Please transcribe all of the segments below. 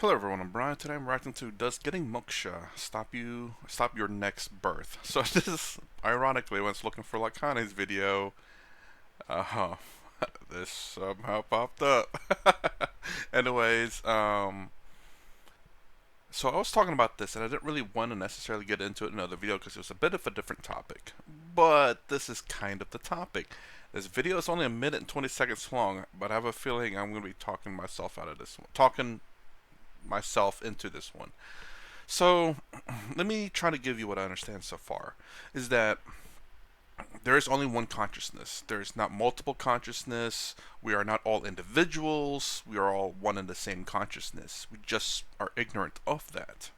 Hello everyone, I'm Brian. Today I'm reacting to Does Getting Moksha stop your next birth? So this is ironically when I was looking for Lakhani's video, uh this somehow popped up. Anyways, so I was talking about this and I didn't really want to necessarily get into it in another video because it was a bit of a different topic. But this is kind of the topic. This video is only a minute and 20 seconds long, but I have a feeling I'm going to be talking myself out of this one. Talking myself into this one. So, let me try to give you what I understand so far. Is that there is only one consciousness. There is not multiple consciousness. We are not all individuals. We are all one and the same consciousness. We just are ignorant of that.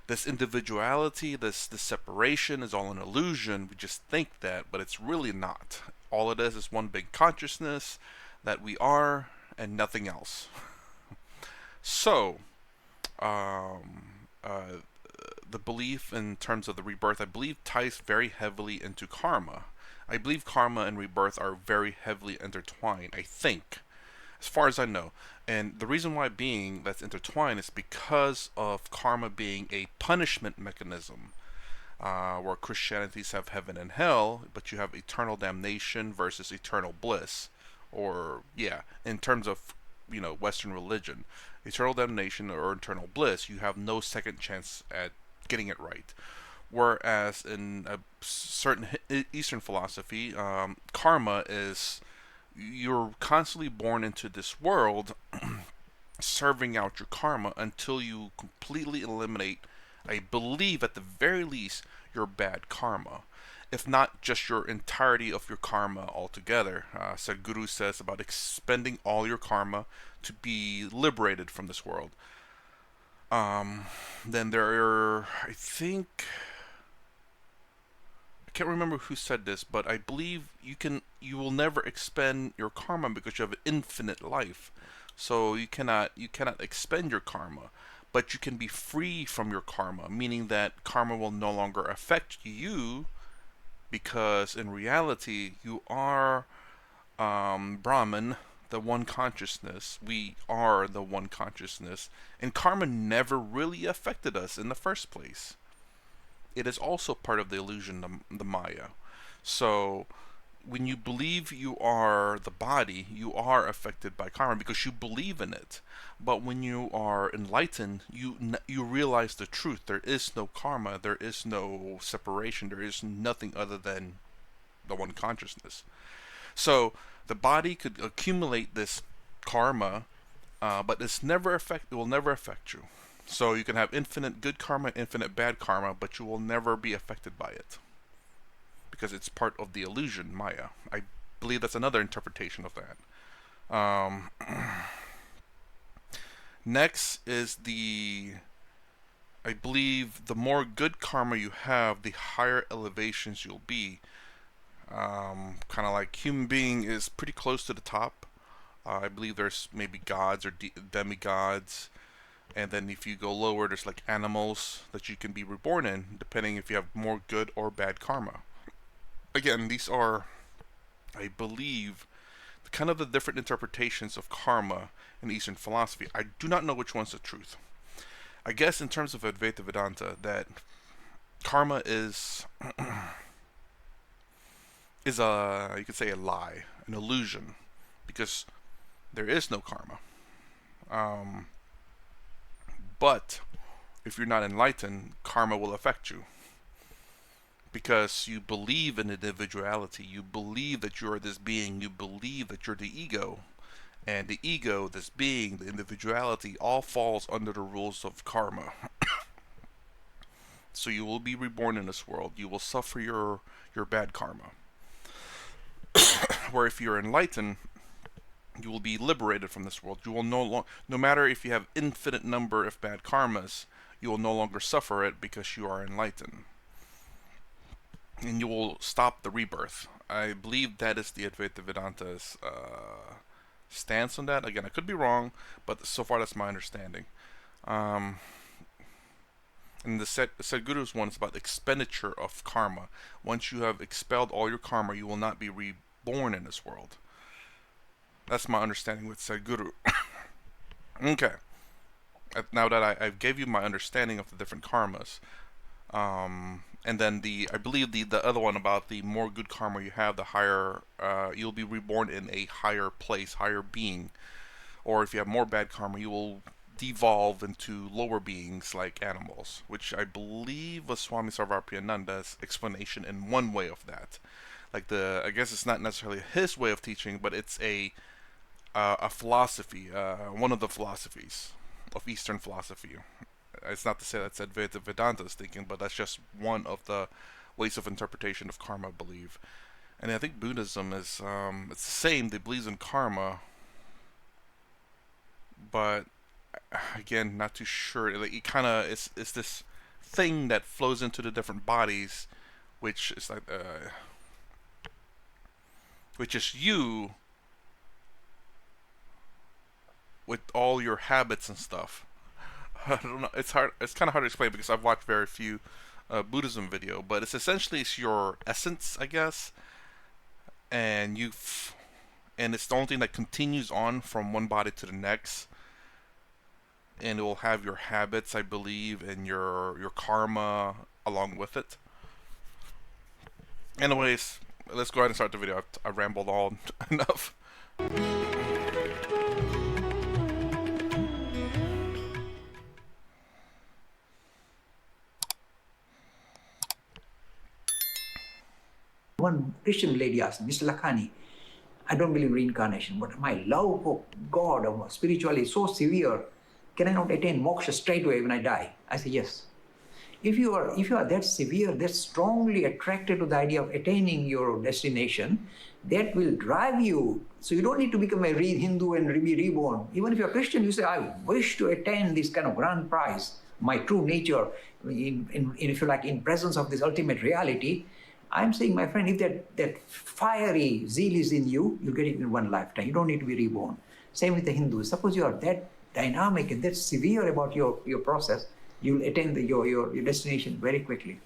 This individuality, this separation is all an illusion. We just think that, but it's really not. All it is one big consciousness that we are and nothing else. So, um, uh, the belief in terms of the rebirth, I believe, ties very heavily into karma. I believe karma and rebirth are very heavily intertwined, I think, as far as I know. And the reason why being that's intertwined is because of karma being a punishment mechanism. Where Christianities have heaven and hell, but you have eternal damnation versus eternal bliss. Or, yeah, in terms of, Western religion, eternal damnation or eternal bliss, you have no second chance at getting it right. Whereas in a certain Eastern philosophy, karma is you're constantly born into this world serving out your karma until you completely eliminate, I believe at the very least, your bad karma. If not just your entirety of your karma altogether. Sadhguru says about expending all your karma to be liberated from this world. Then there are, I can't remember who said this, but I believe you will never expend your karma because you have infinite life. So you cannot expend your karma, but you can be free from your karma, meaning that karma will no longer affect you because in reality you are Brahman, the one consciousness. We are the one consciousness, and karma never really affected us in the first place. It is also part of the illusion, the Maya. So when you believe you are the body, you are affected by karma because you believe in it. But when you are enlightened, you realize the truth. There is no karma. There is no separation. There is nothing other than the one consciousness. So the body could accumulate this karma, but it will never affect you. So you can have infinite good karma, infinite bad karma, but you will never be affected by it because it's part of the illusion, Maya. I believe that's another interpretation of that. Next is I believe the more good karma you have, the higher elevations you'll be. Kind of like human being is pretty close to the top. I believe there's maybe gods or demigods. And then if you go lower, there's like animals that you can be reborn in, depending if you have more good or bad karma. Again, these are, I believe, kind of the different interpretations of karma in Eastern philosophy. I do not know which one's the truth. I guess in terms of Advaita Vedanta, that karma is a, you could say, a lie, an illusion, because there is no karma. But if you're not enlightened, karma will affect you because you believe in individuality. You believe that you're this being. You believe that you're the ego. And the ego, this being, the individuality, all falls under the rules of karma. So you will be reborn in this world. You will suffer your bad karma. Where if you're enlightened, you will be liberated from this world. You will no matter if you have infinite number of bad karmas, you will no longer suffer it because you are enlightened. And you will stop the rebirth. I believe that is the Advaita Vedanta's stance on that. Again, I could be wrong, but so far that's my understanding. And the Sadhguru's one is about expenditure of karma. Once you have expelled all your karma, you will not be reborn in this world. That's my understanding with Sadhguru. Okay. now that I gave you my understanding of the different karmas, and then I believe the other one about the more good karma you have, the higher you'll be reborn in a higher place, higher being. Or if you have more bad karma, you will devolve into lower beings like animals, which I believe was Swami Sarvapriyananda's explanation in one way of that. Like I guess it's not necessarily his way of teaching, but it's a philosophy, one of the philosophies of Eastern philosophy. It's not to say that's Advaita Vedanta's thinking, but that's just one of the ways of interpretation of karma, I believe. And I think Buddhism is it's the same. They believe in karma, but again, not too sure. Like, it kind of it's this thing that flows into the different bodies, which is like which is you with all your habits and stuff. I don't know. It's hard. It's kind of hard to explain because I've watched very few Buddhism video, but it's your essence, I guess, and and it's the only thing that continues on from one body to the next, and it will have your habits, I believe, and your karma along with it. Anyways, let's go ahead and start the video. I've rambled on enough. One Christian lady asked me, Mr. Lakhani, I don't believe in reincarnation, but my love for God or spirituality is so severe. Can I not attain moksha straight away when I die? I say yes. If you are that severe, that strongly attracted to the idea of attaining your destination, that will drive you. So you don't need to become a Hindu and be reborn. Even if you're a Christian, you say, I wish to attain this kind of grand prize, my true nature, if you like, in presence of this ultimate reality. I'm saying, my friend, if that fiery zeal is in you, you get it in one lifetime. You don't need to be reborn. Same with the Hindus. Suppose you are that dynamic and that severe about your process, you'll attain your destination very quickly.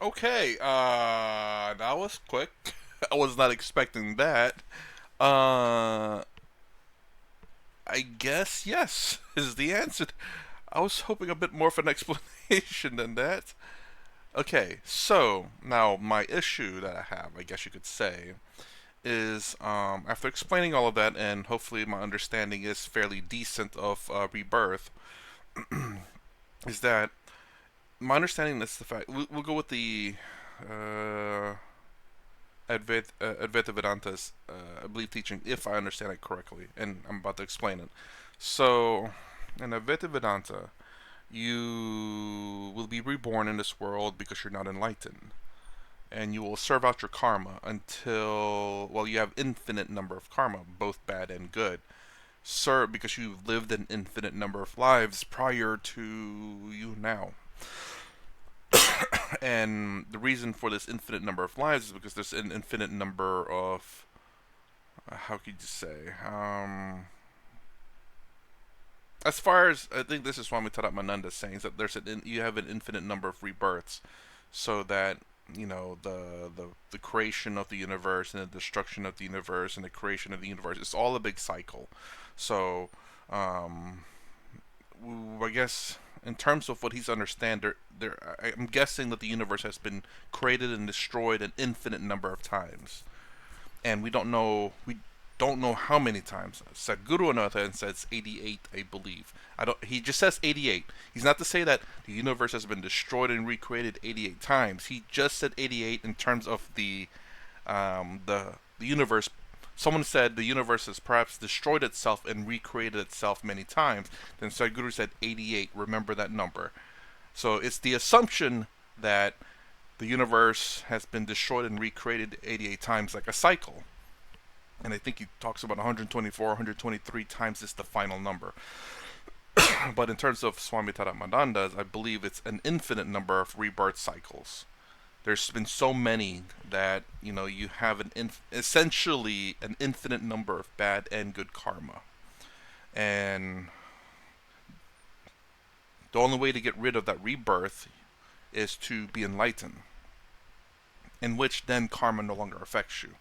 Okay, that was quick. I was not expecting that. Uh, I guess yes is the answer. I was hoping a bit more of an explanation than that. Okay, so now my issue that I have, I guess you could say, is after explaining all of that, and hopefully my understanding is fairly decent of rebirth, is that my understanding is the fact. We'll go with the uh, Advaita Vedanta's, I believe, teaching, if I understand it correctly, and I'm about to explain it. So, in Advaita Vedanta, you will be reborn in this world because you're not enlightened, and you will serve out your karma until, well, you have infinite number of karma, both bad and good. Serve because you've lived an infinite number of lives prior to you now. And the reason for this infinite number of lives is because there's an infinite number of how could you say as far as I think this is Swami Taramananda saying is that you have an infinite number of rebirths, so that the creation of the universe and the destruction of the universe and the creation of the universe, it's all a big cycle. So I guess in terms of what he's understand, I'm guessing that the universe has been created and destroyed an infinite number of times, and we don't know how many times. Sadhguru on the other hand says 88, I believe. I don't. He just says 88. He's not to say that the universe has been destroyed and recreated 88 times. He just said 88 in terms of the universe. Someone said the universe has perhaps destroyed itself and recreated itself many times. Then Sadhguru said 88. Remember that number. So it's the assumption that the universe has been destroyed and recreated 88 times, like a cycle. And I think he talks about 124, 123 times is the final number. But in terms of Swami Taramananda's, I believe it's an infinite number of rebirth cycles. There's been so many that you have essentially an infinite number of bad and good karma, and the only way to get rid of that rebirth is to be enlightened, in which then karma no longer affects you.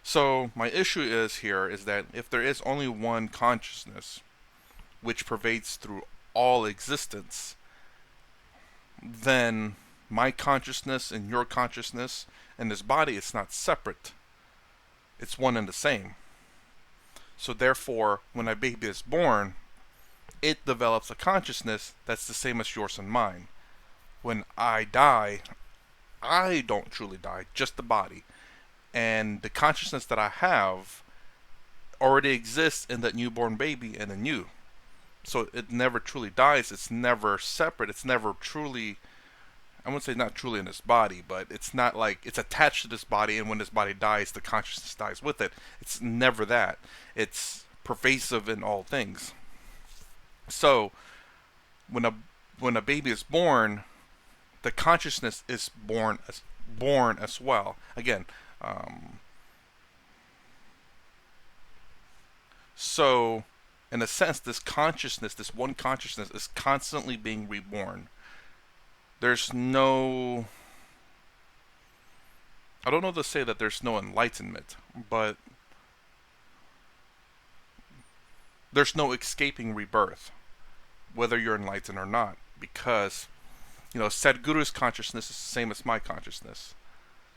So my issue is here is that if there is only one consciousness which pervades through all existence, then my consciousness and your consciousness and this body is not separate. It's one and the same. So therefore, when a baby is born, it develops a consciousness that's the same as yours and mine. When I die, I don't truly die, just the body. And the consciousness that I have already exists in that newborn baby and in you. So it never truly dies. It's never separate. It's never truly, I wouldn't say not truly in this body, but it's not like it's attached to this body, and when this body dies, the consciousness dies with it. It's never that. It's pervasive in all things. So when a baby is born, the consciousness is born as well. Again, um, so in a sense, this consciousness, this one consciousness, is constantly being reborn. There's no, I don't know to say that there's no enlightenment, but there's no escaping rebirth, whether you're enlightened or not, because Sadhguru's consciousness is the same as my consciousness.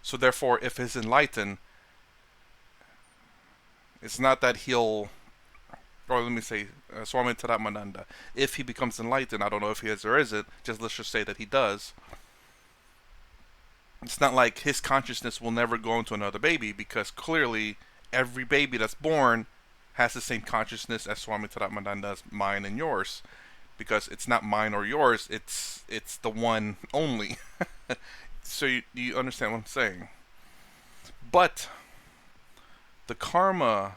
So therefore, if he's enlightened, it's not that he'll, or let me say, Swami Taramananda, if he becomes enlightened, I don't know if he is or isn't, let's just say that he does. It's not like his consciousness will never go into another baby, because clearly every baby that's born has the same consciousness as Swami Taramananda's, mine and yours, because it's not mine or yours, it's the one only. So you understand what I'm saying? But the karma,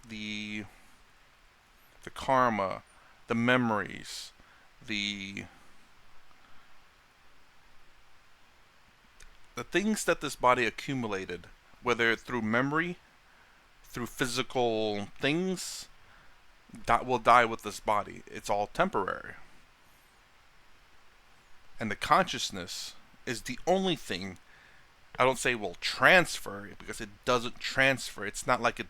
the karma, the memories, the things that this body accumulated, whether through memory, through physical things, that will die with this body. It's all temporary. And the consciousness is the only thing, I don't say will transfer, because it doesn't transfer. It's not like it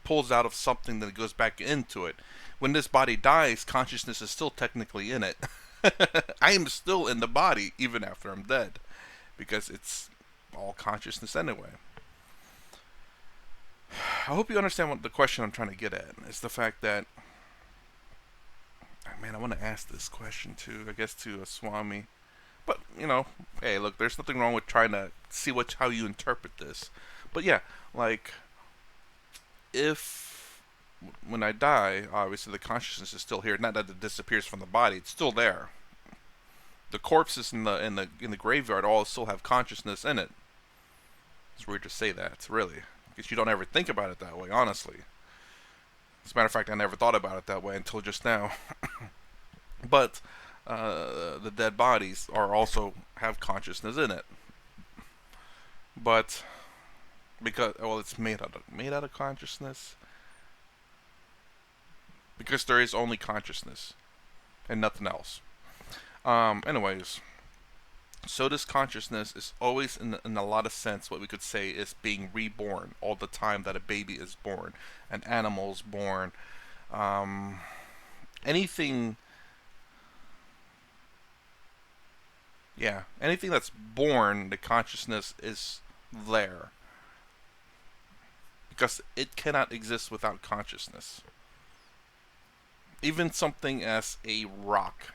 pulls out of something that it goes back into it. When this body dies, consciousness is still technically in it. I am still in the body even after I'm dead, because it's all consciousness anyway. I hope you understand what the question I'm trying to get at is. The fact that, man, I want to ask this question to, I guess, to a Swami. But, hey, look, there's nothing wrong with trying to see how you interpret this. But yeah, like, if when I die, obviously the consciousness is still here. Not that it disappears from the body; it's still there. The corpses in the graveyard all still have consciousness in it. It's weird to say that, really, because you don't ever think about it that way, honestly. As a matter of fact, I never thought about it that way until just now. But the dead bodies are also have consciousness in it. But because, well, it's made out of consciousness, because there is only consciousness and nothing else. Anyways, so this consciousness is always, in a lot of sense, what we could say is being reborn all the time that a baby is born, an animal is born, anything, yeah, anything that's born, the consciousness is there, because it cannot exist without consciousness. Even something as a rock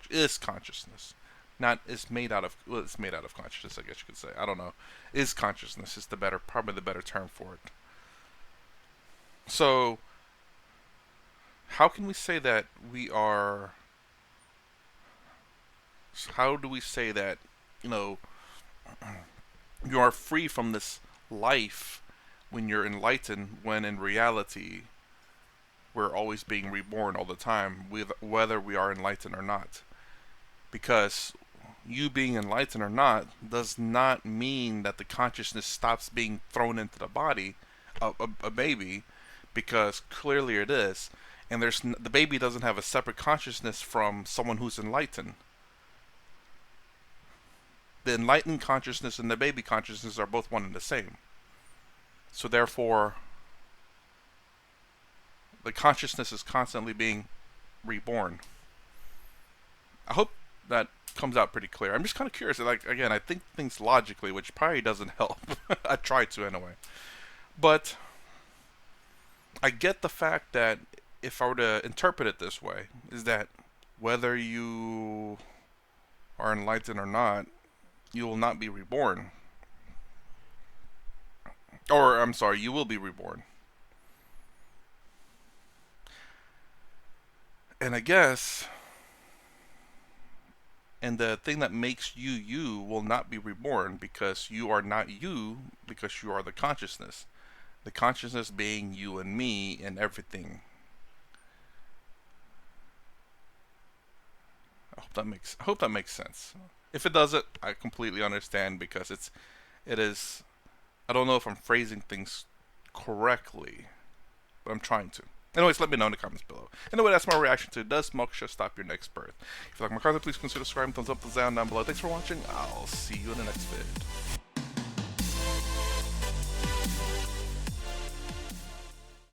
is consciousness. Not is made out of, well, it's made out of consciousness, I guess you could say. I don't know. Is consciousness is probably the better term for it. So how can we say that we are, how do we say that, you know, you are free from this life when you're enlightened, when in reality we're always being reborn all the time, whether we are enlightened or not? Because you being enlightened or not does not mean that the consciousness stops being thrown into the body of a baby, because clearly it is. And the baby doesn't have a separate consciousness from someone who's enlightened. the enlightened consciousness and the baby consciousness are both one and the same. So therefore, the consciousness is constantly being reborn. I hope that comes out pretty clear. I'm just kind of curious. Like, again, I think things logically, which probably doesn't help. I try to anyway. But I get the fact that if I were to interpret it this way, is that whether you are enlightened or not, you will not be reborn. Or, I'm sorry, you will be reborn. And I guess, and the thing that makes you you will not be reborn because you are not you, because you are the consciousness. The consciousness being you and me and everything. I hope that makes sense. If it doesn't, I completely understand because it is. I don't know if I'm phrasing things correctly, but I'm trying to. Anyways, let me know in the comments below. Anyway, that's my reaction to Does Moksha Stop Your Next Birth? If you like my content, please consider subscribing, thumbs up, thumbs down below. Thanks for watching. I'll see you in the next vid.